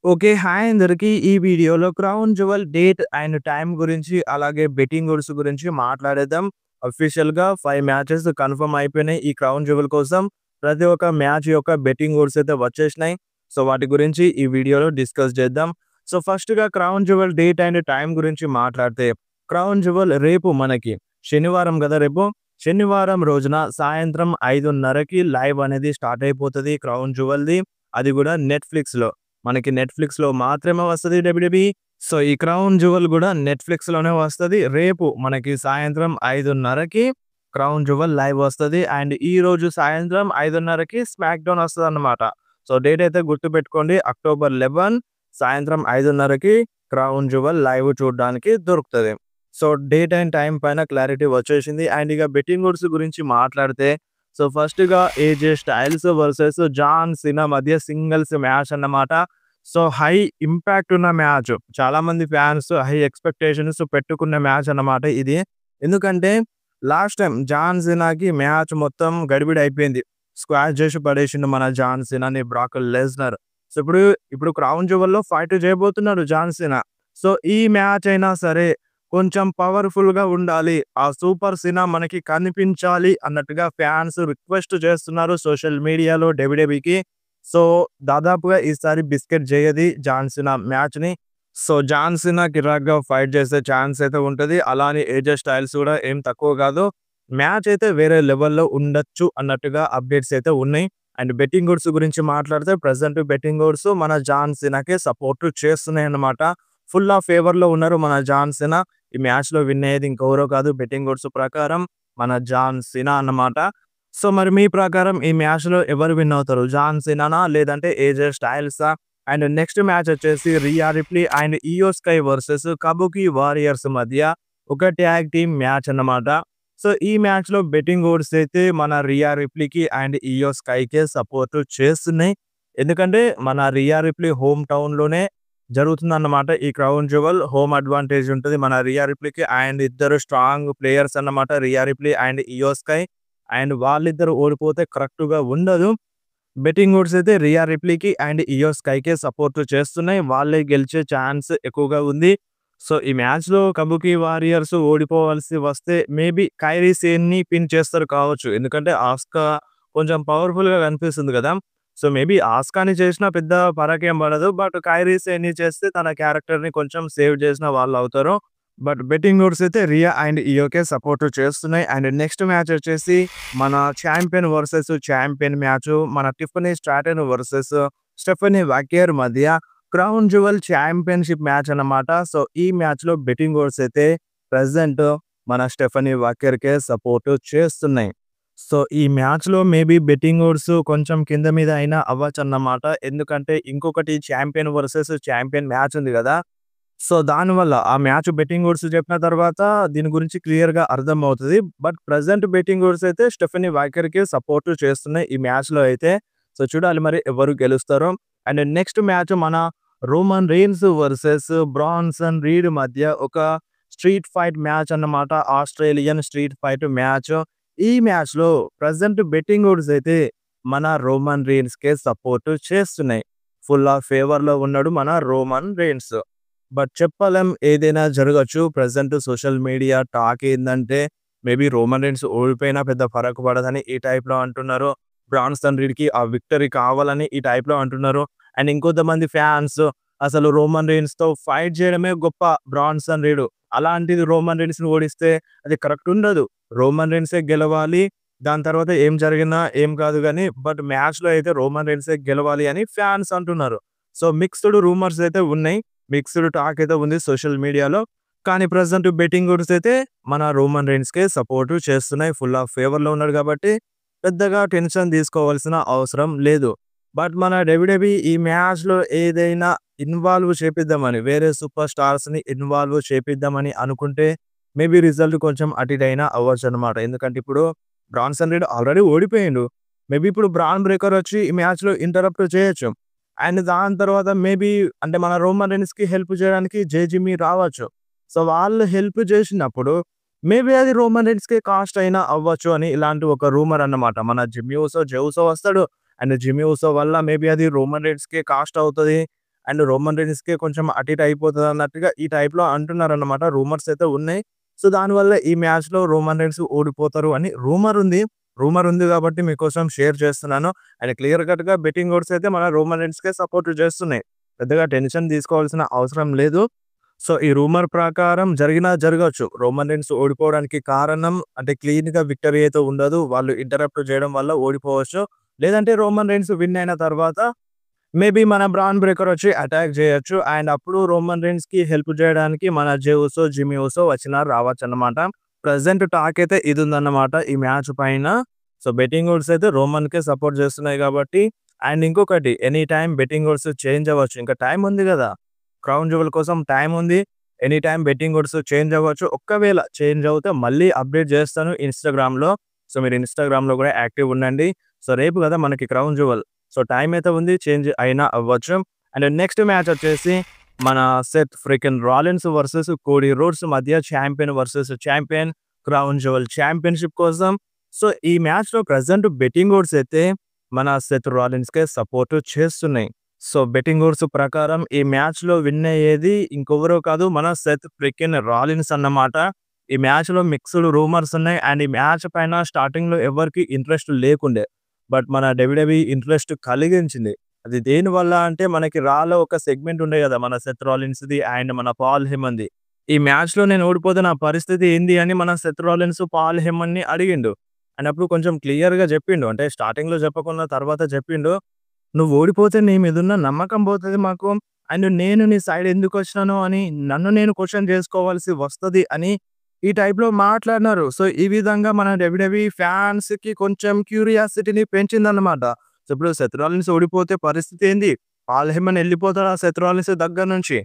Okay. Hi అందరికి. ఈ వీడియోలో crown jewel date and time గురించి, అలాగే బెట్టింగ్ ఓడ్స్ గురించి మాట్లాడేద్దాం. అఫీషియల్‌గా 5 మ్యాచెస్ కన్ఫర్మ్ అయిపోయినాయి ఈ క్రౌన్ జువెల్ కోసం. ప్రతి ఒక్క మ్యాచ్ యొక్క బెట్టింగ్ ఓడ్స్ అయితే వచ్చేసినాయి. సో, వాటి గురించి ఈ వీడియోలో డిస్కస్ చేద్దాం. సో, ఫస్ట్‌గా crown jewel date and time గురించి మాట్లాడితే, క్రౌన్ జువెల్ రేపు మనకి శనివారం గదా రేపు. శనివారం రోజున సాయంత్రం 5:30కి లైవ్ అనేది స్టార్ట్ అయిపోతది క్రౌన్ జువెల్‌ది. అది గూడా నెట్‌ఫ్లిక్స్‌లో. మనకి నెట్‌ఫ్లిక్స్‌లో మాత్రమే వస్తది డబ్ల్యూడబ్ల్యూఈ. సో, ఈ క్రౌన్ జువెల్ గూడా నెట్‌ఫ్లిక్స్‌లోనే వస్తది. రేపు మనకి సాయంత్రం 5:30కి క్రౌన్ జువెల్ లైవ్ వస్తది. అండ్ ఈరోజు సాయంత్రం 5:30కి స్మాక్ డౌన్ వస్తదన్నమాట. సో, డేట్ అయితే గుర్తుపెట్టుకోండి. అక్టోబర్ 11 సాయంత్రం 5:30కి క్రౌన్ జువెల్ లైవ్ చూడడానికి దొరుకుతది. సో, డేట్ అండ్ టైమ్ పైన క్లారిటీ వచ్చేసింది. అండ్ ఇక బెట్టింగ్ ఓడ్స్ గురించి మాట్లాడితే, సో, ఫస్ట్‌గా AJ Styles versus John Cena మధ్య సింగిల్స్ మ్యాచ్ అన్నమాట. సో, హై ఇంపాక్ట్ ఉన్న మ్యాచ్. చాలామంది ఫ్యాన్స్ హై ఎక్స్‌పెక్టేషన్స్ పెట్టుకున్న మ్యాచ్ అన్నమాట ఇది. ఎందుకంటే లాస్ట్ టైమ్ జాన్ సీనాకి మ్యాచ్ మొత్తం గడిబిడి అయిపోయింది. స్క్వాష్ చేసి పడేసిండు మన జాన్ సీనాని బ్రాక్ లెస్నర్. సో, ఇప్పుడు క్రౌన్ జువెల్‌లో ఫైట్ చేయబోతున్నాడు జాన్ సీనా. సో, ఈ మ్యాచ్ అయినా సరే కొంచెం పవర్‌ఫుల్‌గా ఉండాలి. ఆ సూపర్ సీనా మనకి కనిపించాలి అన్నట్టుగా ఫ్యాన్స్ రిక్వెస్ట్ చేస్తున్నారు సోషల్ మీడియాలో డబ్ల్యూడబ్ల్యూఈకి. సో, దాదాపుగా ఈసారి బిస్కెట్ జేయది జాన్ సీనా మ్యాచ్‌ని. సో, జాన్ సీనా కిరాక్‌గా ఫైట్ చేసే ఛాన్స్ అయితే ఉంటది. అలానే ఏజే స్టైల్స్ కూడా ఏం తక్కువ కాదు. మ్యాచ్ అయితే వేరే లెవెల్‌లో ఉండొచ్చు అన్నట్టుగా అప్డేట్స్ అయితే ఉన్నాయి. అండ్ బెట్టింగ్ ఓడ్స్ గురించి మాట్లాడితే ప్రెజెంట్ బెట్టింగ్ ఓడ్స్ మన జాన్ సీనాకే సపోర్ట్ చేస్తున్నాయన్నమాట. ఫుల్ ఆఫ్ ఫేవర్‌లో ఉన్నారు మన జాన్ సీనా. ఈ మ్యాచ్‌లో విన్ అయ్యేది ఇంకెవరో కాదు బెట్టింగ్ ఓడ్స్ ప్రకారం మన జాన్ సీనా అన్నమాట. సో, మరి మీ ప్రకారం ఈ మ్యాచ్‌లో ఎవరు విన్ అవుతారు? జాన్ సీనానా? లేదంటే ఏజే స్టైల్సా? అండ్ నెక్స్ట్ మ్యాచ్ వచ్చేసి Rhea Ripley and Iyo Sky versus Kabuki Warriors మధ్య ఒక ట్యాగ్ టీమ్ మ్యాచ్ అన్నమాట. సో, ఈ మ్యాచ్‌లో బెట్టింగ్ ఓడ్స్ అయితే మన రియా రిప్లీకి అండ్ ఇయో స్కైకే సపోర్ట్ చేస్తున్నాయి. ఎందుకంటే మన రియా రిప్లీ హోమ్ టౌన్‌లోనే జరుగుతుందన్నమాట. ఈ క్రౌన్ జువెల్ హోమ్ అడ్వాంటేజ్ ఉంటది మన రియా రిప్లీకి. అండ్ ఇద్దరు స్ట్రాంగ్ ప్లేయర్స్ అన్నమాట Riya Ripley and Iyo sky. And వాళ్ళిద్దరు ఓడిపోతే కరెక్ట్‌గా ఉండదు. బెట్టింగ్ ఓడ్స్ అయితే రియా రిప్లీకి అండ్ ఇయో స్కైకే సపోర్ట్ చేస్తున్నాయి. వాళ్ళే గెలిచే ఛాన్స్ ఎక్కువగా ఉంది. సో, ఈ మ్యాచ్‌లో కబుకి వారియర్స్ ఓడిపోవాల్సి వస్తే మేబీ కైరీ సేన్‌ని పిన్ చేస్తారు కావచ్చు. ఎందుకంటే ఆస్కా కొంచెం పవర్‌ఫుల్‌గా కనిపిస్తుంది కదా! సో, మేబీ ఆస్కాని చేసినా పెద్ద ఫరకేం పడదు. బట్ కైరీ సేన్‌ని చేస్తే తన క్యారెక్టర్‌ని కొంచెం సేవ్ చేసిన వాళ్ళవుతారు. బట్ బెట్టింగ్ ఓడ్స్ అయితే రియా అండ్ ఇయోకే సపోర్ట్ చేస్తున్నాయి. అండ్ నెక్స్ట్ మ్యాచ్ వచ్చేసి మన చాంపియన్ వర్సెస్ చాంపియన్ మ్యాచ్. మన టిఫనీ స్ట్రాటన్ వర్సెస్ స్టెఫనీ వాకియర్ మధ్య క్రౌన్ జువెల్ చాంపియన్‌షిప్ మ్యాచ్ అన్నమాట. సో, ఈ మ్యాచ్‌లో బెట్టింగ్ ఓడ్స్ అయితే ప్రెజెంట్ మన స్టెఫనీ వాకియర్‌కే సపోర్ట్ చేస్తున్నాయి. సో, ఈ మ్యాచ్‌లో మేబీ బెట్టింగ్ ఓడ్స్ కొంచెం కింద మీద అయినా అవ్వచ్చన్నమాట. ఎందుకంటే ఇంకొకటి చాంపియన్ వర్సెస్ చాంపియన్ మ్యాచ్ ఉంది గదా! సో, దానివల్ల ఆ మ్యాచ్ బెట్టింగ్ ఓడ్స్ చెప్పిన తర్వాత దీని గురించి క్లియర్‌గా అర్థమవుతది. బట్ ప్రెజెంట్ బెట్టింగ్ ఓడ్స్ అయితే స్టెఫనీ వాకర్‌కి సపోర్ట్ చేస్తున్నాయి ఈ మ్యాచ్‌లో అయితే. సో, చూడాలి మరి ఎవరు గెలుస్తారో. అండ్ నెక్స్ట్ మ్యాచ్ మన Roman rains versus Branson read మధ్య ఒక స్ట్రీట్ ఫైట్ మ్యాచ్ అన్నమాట. Australian street fight match. ఈ మ్యాచ్‌లో ప్రెజెంట్ బెట్టింగ్ ఓడ్స్ అయితే మన రోమన్ రెయిన్స్‌కే సపోర్ట్ చేస్తున్నాయి. ఫుల్ ఆఫ్ ఫేవర్‌లో ఉన్నాడు మన రోమన్ రెయిన్స్. బట్ చెప్పలేం ఏదైనా జరగొచ్చు. ప్రెజెంట్ సోషల్ మీడియా టాక్ ఏందంటే, మేబీ రోమన్ రెయిన్స్ ఓడిపోయినా పెద్ద ఫరక్ పడదని ఈ టైప్‌లో అంటున్నారు. బ్రాన్సన్ రీడ్‌కి ఆ విక్టరీ కావాలని ఈ టైప్‌లో అంటున్నారు. అండ్ ఇంకొంతమంది ఫ్యాన్స్ అసలు రోమన్ రెయిన్స్‌తో ఫైట్ చేయడమే గొప్ప బ్రాన్సన్ రీడ్. అలాంటిది రోమన్ రెయిన్స్‌ని ఓడిస్తే అది కరెక్ట్ ఉండదు. రోమన్ రెయిన్సే గెలవాలి. దాని తర్వాత ఏం జరిగినా ఏం కాదు గానీ, బట్ మ్యాచ్‌లో అయితే రోమన్ రెయిన్సే గెలవాలి అని ఫ్యాన్స్ అంటున్నారు. సో, మిక్స్డ్ రూమర్స్ అయితే ఉన్నాయి. మిక్స్డ్ టాక్ అయితే ఉంది సోషల్ మీడియాలో. కానీ ప్రెజెంట్ బెట్టింగ్ ఓడ్స్ అయితే మన రోమన్ రెయిన్స్‌కే సపోర్ట్ చేస్తున్నాయి. ఫుల్ ఆఫ్ ఫేవర్‌లో ఉన్నాడు కాబట్టి పెద్దగా టెన్షన్ తీసుకోవాల్సిన అవసరం లేదు. బట్ మన డబ్ల్యూడబ్ల్యూఈ ఈ మ్యాచ్‌లో ఏదైనా ఇన్వాల్వ్ చేపిద్దామని వేరే సూపర్ స్టార్స్‌ని ఇన్వాల్వ్ చేపిద్దామని అనుకుంటే మేబీ రిజల్ట్ కొంచెం అటు ఇటు అయినా అవ్వచ్చనమాట. ఎందుకంటే ఇప్పుడు బ్రాన్సన్ రీడ్ ఆల్రెడీ ఓడిపోయిండు. మేబీ ఇప్పుడు బ్రాన్ బ్రేకర్ వచ్చి ఈ మ్యాచ్‌లో ఇంటరప్ట్ చేయొచ్చు. అండ్ దాని తర్వాత మేబీ అంటే మన రోమన్ రెయిన్స్‌కి హెల్ప్ చేయడానికి జే జిమ్మీ రావచ్చు. సో, వాళ్ళు హెల్ప్ చేసినప్పుడు మేబీ అది రోమన్ రెయిన్స్‌కే కాస్ట్ అయినా అవ్వచ్చు అని ఇలాంటి ఒక రూమర్ అన్నమాట. మన జిమ్మీ ఊసో, జే ఊసో వస్తాడు. అండ్ జిమ్మీ ఊసో వల్ల మేబీ అది రోమన్ రెయిన్స్‌కే కాస్ట్ అవుతది అండ్ రోమన్ రెయిన్స్‌కే కొంచెం అటు ఇటు అయిపోతది అన్నట్టుగా ఈ టైప్‌లో అంటున్నారన్నమాట. రూమర్స్ అయితే ఉన్నాయి. సో, దానివల్ల ఈ మ్యాచ్‌లో రోమన్ రెయిన్స్ ఓడిపోతారు అని రూమర్ ఉంది. రూమర్ ఉంది కాబట్టి మీకోసం షేర్ చేస్తున్నాను. అండ్ క్లియర్ కట్‌గా బెట్టింగ్ ఓడ్స్ అయితే మన రోమన్ రెయిన్స్‌కే సపోర్ట్ చేస్తున్నాయి. పెద్దగా టెన్షన్ తీసుకోవాల్సిన అవసరం లేదు. సో, ఈ రూమర్ ప్రకారం జరిగినా జరగొచ్చు. రోమన్ రెయిన్స్ ఓడిపోవడానికి కారణం అంటే క్లీన్‌గా విక్టరీ అయితే ఉండదు. వాళ్ళు ఇంటరప్ట్ చేయడం వల్ల ఓడిపోవచ్చు. లేదంటే రోమన్ రెయిన్స్ విన్ అయిన తర్వాత మేబీ మన బ్రాన్ బ్రేకర్ వచ్చి అటాక్ చేయొచ్చు. అండ్ అప్పుడు రోమన్ రెయిన్స్‌కి హెల్ప్ చేయడానికి మన జే ఉసో, జిమ్మీ ఉసో వచ్చినా రావచ్చన్నమాట. ప్రెజెంట్ టాక్ అయితే ఇదుందన్నమాట ఈ మ్యాచ్ పైన. సో, బెట్టింగ్ ఓడ్స్ అయితే రోమన్‌కే సపోర్ట్ చేస్తున్నాయి కాబట్టి అండ్ ఇంకొకటి any time betting odds change అవ్వచ్చు. ఇంకా టైం ఉంది గదా! క్రౌన్ జ్యువెల్ కోసం టైం ఉంది. Any time betting odds change అవ్వచ్చు. ఒక్కవేళ చేంజ్ అవుతే మళ్ళీ అప్డేట్ చేస్తాను ఇన్‌స్టాగ్రామ్‌లో. సో, మీరు ఇన్‌స్టాగ్రామ్‌లో కూడా యాక్టివ్ ఉండండి. సో, రేపు గదా మనకి క్రౌన్ జ్యువెల్. సో, టైం అయితే ఉంది. చేంజ్ అయినా అవ్వచ్చు. అండ్ నెక్స్ట్ మ్యాచ్ వచ్చేసి మన Seth Freakin Rollins versus Cody Rhodes మధ్య champion versus champion Crown jewel championship కోసం. సో, ఈ మ్యాచ్‌లో ప్రెజెంట్ బెట్టింగ్ ఓడ్స్ అయితే మన సెత్ రాలిన్స్‌కే సపోర్ట్ చేస్తున్నాయి. సో, బెట్టింగ్ ఓడ్స్ ప్రకారం ఈ మ్యాచ్‌లో విన్ అయ్యేది ఇంకెవరో కాదు మన సెత్ ఫ్రీకెన్ రాలిన్స్ అన్నమాట. ఈ మ్యాచ్‌లో మిక్స్డ్ రూమర్స్ ఉన్నాయి. అండ్ ఈ మ్యాచ్ పైన స్టార్టింగ్‌లో ఎవరికీ ఇంట్రెస్ట్ లేకుండే. బట్ మన డబ్ల్యూడబ్ల్యూఈ ఇంట్రెస్ట్ కలిగించింది. అది దేనివల్ల అంటే మనకి రాలో ఒక సెగ్మెంట్ ఉండే గదా! మన సెత్ రాలిన్స్‌ది అండ్ మన పాల్ హెమన్‌ది. ఈ మ్యాచ్‌లో నేను ఓడిపోతే నా పరిస్థితి ఏంది అని మన సెత్ రాలిన్స్ పాల్ హెమన్‌ని అడిగిండు. అండ్ అప్పుడు కొంచెం క్లియర్‌గా చెప్పిండు. అంటే స్టార్టింగ్‌లో చెప్పకున్నా తర్వాత చెప్పిండు. "నువ్వు ఓడిపోతే నీ మీదున్న నమ్మకం పోతది మాకు. అండ్ నేను నీ సైడ్ ఎందుకొచ్చినానో అని నన్ను నేను క్వెషన్ చేసుకోవాల్సి వస్తది" అని ఈ టైప్‌లో మాట్లాడినారు. సో, ఈ విధంగా మన డబ్ల్యూడబ్ల్యూఈ ఫ్యాన్స్‌కి కొంచెం క్యూరియాసిటీని పెంచిందన్నమాట. సో, ఇప్పుడు సెత్ రాలిన్స్ ఓడిపోతే పరిస్థితి ఏంది? పాల్ హెమన్ ఎళ్ళిపోతాడా సెత్ రాలిన్స్ దగ్గర నుంచి?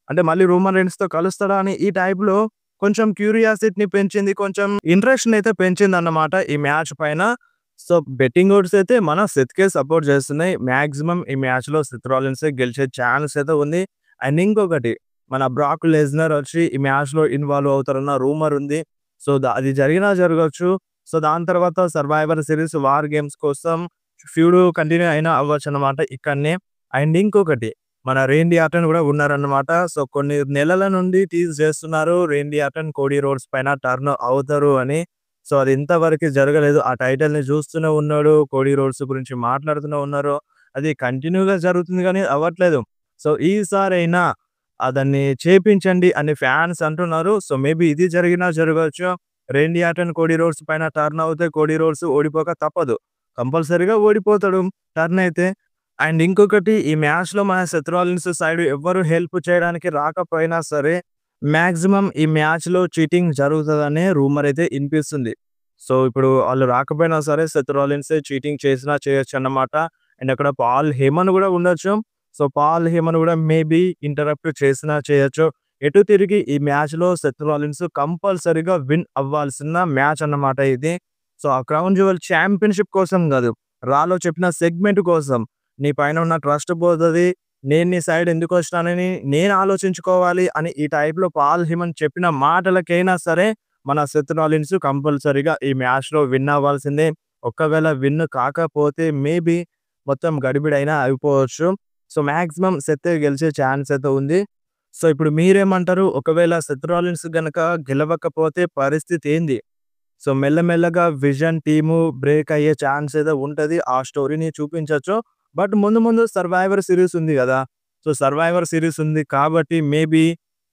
అంటే మళ్ళీ రోమన్ రెయిన్స్‌తో కలుస్తాడా అని ఈ టైప్‌లో కొంచెం క్యూరియాసిటీని పెంచింది. కొంచెం ఇంట్రెస్ట్‌నయితే పెంచిందన్నమాట ఈ మ్యాచ్ పైన. సో, బెట్టింగ్ ఓడ్స్ అయితే మన సెత్‌కే సపోర్ట్ చేస్తున్నాయి. మాక్సిమం ఈ మ్యాచ్‌లో సెత్ రాలిన్సే గెలిచే ఛాన్స్ అయితే ఉంది. అండ్ ఇంకొకటి మన బ్రాక్ లెస్నర్ వచ్చి ఈ మ్యాచ్‌లో ఇన్వాల్వ్ అవుతారన్న రూమర్ ఉంది. సో, అది జరిగినా జరగొచ్చు. సో, దాని తర్వాత సర్వైవర్ సీరీస్ వార్ గేమ్స్ కోసం ఫ్యూడ్ కంటిన్యూ అయినా అవ్వచ్చన్నమాట ఇక్కడనే. అండ్ ఇంకొకటి మన రేండీ ఆర్టన్ కూడా ఉన్నారన్నమాట. సో, కొన్ని నెలల నుండి టీజ్ చేస్తున్నారు రేండీ ఆర్టన్ కోడీ రోడ్స్ పైన టర్న్ అవుతారు అని. సో, అది ఇంతవరకు జరగలేదు. ఆ టైటిల్‌ని చూస్తూనే ఉన్నాడు. కోడీ రోడ్స్ గురించి మాట్లాడుతూనే ఉన్నారు. అది కంటిన్యూ‌గా జరుగుతుంది గానీ అవ్వట్లేదు. సో, ఈసారైనా దాన్ని చేపించండి అని ఫ్యాన్స్ అంటున్నారు. సో, మేబీ ఇది జరిగినా జరగొచ్చు. రేండీ ఆర్టన్ కోడీ రోడ్స్ పైన టర్న్ అవుతే కోడీ రోడ్స్ ఓడిపోక తప్పదు. కంపల్సరీగా ఓడిపోతాడు టర్న్ అయితే. అండ్ ఇంకొకటి ఈ మ్యాచ్‌లో మన సెత్ రాలిన్స్ సైడ్ ఎవ్వరు హెల్ప్ చేయడానికి రాకపోయినా సరే, మాక్సిమం ఈ మ్యాచ్‌లో చీటింగ్ జరుగుతదనే రూమర్ అయితే ఇనిపిస్తుంది. సో, ఇప్పుడు ఆళ్ళు రాకపోయినా సరే సెత్ రాలిన్సే చీటింగ్ చేసినా చేయొచ్చన్నమాట. అండ్ అక్కడ పాల్ హేమన్ గూడా ఉండొచ్చు. సో, పాల్ హేమన్ గూడా మేబీ ఇంటరప్ట్ చేసినా చేయొచ్చు. ఎటు తిరిగి ఈ మ్యాచ్‌లో సెత్ రాలిన్స్ కంపల్సరీగా విన్ అవ్వాల్సిన మ్యాచ్ అన్నమాట ఇది. సో, ఆ క్రౌన్ జ్యువెల్ ఛాంపియన్‌షిప్ కోసం గాదు. రాలో చెప్పిన సెగ్మెంట్ కోసం. నీ పైన ఉన్న ట్రస్ట్ పోతది. నేను నీ సైడ్ ఎందుకొచ్చినానని నేను ఆలోచించుకోవాలి అని ఈ టైప్‌లో పాల్ హేమన్ చెప్పిన మాటలకైనా సరే మన సెత్ రాలిన్స్ కంపల్సరీగా ఈ మ్యాచ్‌లో విన్ అవ్వాల్సిందే. ఒకవేళ విన్ కాకపోతే మేబీ మొత్తం గడిబిడైనా అయిపోవచ్చు. సో, మాక్సిమం సెత్తే గెలిచే ఛాన్స్ అయితే ఉంది. సో, ఇప్పుడు మీరేమంటారు? ఒకవేళ సెత్ రాలిన్స్ గనక గెలవకపోతే పరిస్థితి ఏంది? సో, మెల్లమెల్లగా విజన్ టీము బ్రేక్ అయ్యే ఛాన్స్ అయితే ఉంటది. ఆ స్టోరీని చూపించొచ్చు. బట్ ముందు ముందు సర్వైవర్ సీరీస్ ఉంది గదా! సో, సర్వైవర్ సీరీస్ ఉంది కాబట్టి మేబీ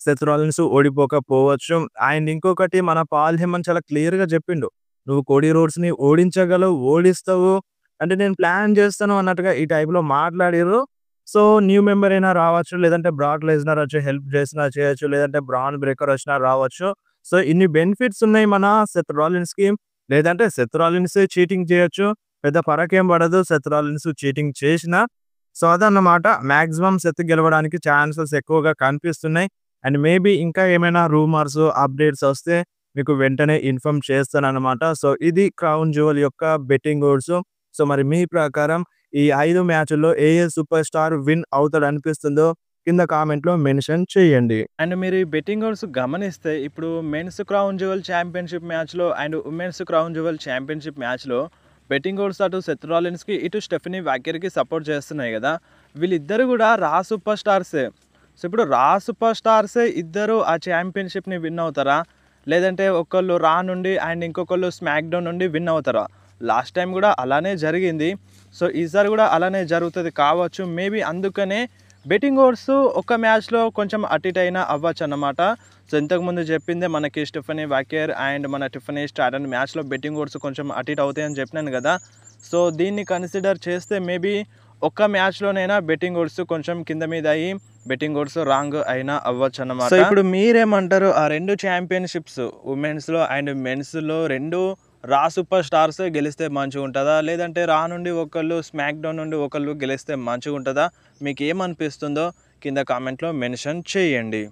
సెత్ రాలిన్స్ ఓడిపోకపోవచ్చు. అండ్ ఇంకొకటి మన పాల్ హేమన్ చాలా క్లియర్‌గా జెప్పిండు. "నువ్వు కోడీ రోడ్స్‌ని ఓడించగలవు, ఓడిస్తావు. అంటే నేను ప్లాన్ జేస్తాను" అన్నట్టుగా ఈ టైప్‌లో మాట్లాడిర్రు. సో, న్యూ మెంబర్ అయినా రావచ్చు. లేదంటే బ్రాక్ లెస్నర్ వచ్చి హెల్ప్ చేసినా చేయొచ్చు. లేదంటే బ్రాన్ బ్రేకర్ వచ్చినా రావచ్చు. సో, ఇన్ని బెనిఫిట్స్ ఉన్నాయి మన సెత్ రాలిన్స్‌కి. లేదంటే సెత్ రాలిన్సే చీటింగ్ చేయొచ్చు. పెద్ద ఫరకేం పడదు సెత్ రాలిన్స్ చీటింగ్ చేసినా. సో, అదన్నమాట. మాక్సిమం సెత్ గెలవడానికి ఛాన్సెస్ ఎక్కువగా కనిపిస్తున్నాయి. అండ్ మేబీ ఇంకా ఏమైనా రూమర్స్, అప్డేట్స్ వస్తే మీకు వెంటనే ఇన్ఫార్మ్ చేస్తానన్నమాట. సో, ఇది క్రౌన్ జ్యువెల్ యొక్క బెట్టింగ్ ఓడ్స్. సో, మరి మీ ప్రకారం ఈ 5 మ్యాచ్‌ల్లో ఏ సూపర్ స్టార్ విన్ అవుతాడనిపిస్తుందో కింద కామెంట్‌లో మెన్షన్ చేయండి. అండ్ మీరు ఈ బెట్టింగ్ ఓడ్స్ గమనిస్తే ఇప్పుడు మెన్స్ క్రౌన్ జ్యువెల్ ఛాంపియన్‌షిప్ మ్యాచ్‌లో and women's crown jewel championship మ్యాచ్‌లో బెట్టింగ్ ఓడ్స్ అటు సెత్ రాలిన్స్‌కి, ఇటు స్టెఫనీ వాకర్‌కి సపోర్ట్ చేస్తున్నాయి గదా! వీళ్ళిద్దరు కూడా రా సూపర్ స్టార్సే. సో ఇప్పుడు రా సూపర్ స్టార్సే ఇద్దరు ఆ ఛాంపియన్‌షిప్‌ని విన్ అవుతారా? లేదంటే ఒకళ్ళు రా నుండి అండ్ ఇంకొకళ్ళు స్మాక్ డౌన్ నుండి విన్ అవుతారా? లాస్ట్ టైం కూడా అలానే జరిగింది. సో ఈసారి కూడా అలానే జరుగుతది కావచ్చు. మేబీ అందుకనే బెట్టింగ్ ఓడ్స్ ఒక మ్యాచ్‌లో కొంచెం అటు ఇటు అయినా అవ్వచ్చన్నమాట. సో ఇంతకుముందు చెప్పిందే మనకి స్టెఫనీ వాకేర్ అండ్ మన టిఫనీ స్ట్రాటన్ మ్యాచ్‌లో బెట్టింగ్ ఓడ్స్ కొంచెం అటు ఇటు అవుతాయని చెప్పినాను కదా! సో దీన్ని కన్సిడర్ చేస్తే మేబీ ఒక్క మ్యాచ్‌లోనైనా బెట్టింగ్ ఓడ్స్ కొంచెం కింద మీద అయ్యి బెట్టింగ్ ఓడ్స్ రాంగ్ అయినా అవ్వచ్చన్నమాట. సో ఇప్పుడు మీరేమంటారు? ఆ 2 ఛాంపియన్‌షిప్స్ ఉమెన్స్‌లో అండ్ మెన్స్‌లో 2 రా సూపర్ స్టార్సే గెలిస్తే మంచిగుంటదా? లేదంటే రా నుండి ఒకళ్ళు, స్మాక్ డౌన్ నుండి ఒకళ్ళు గెలిస్తే మంచిగుంటదా? మీకేమనిపిస్తుందో కింద కామెంట్‌లో మెన్షన్ చేయండి.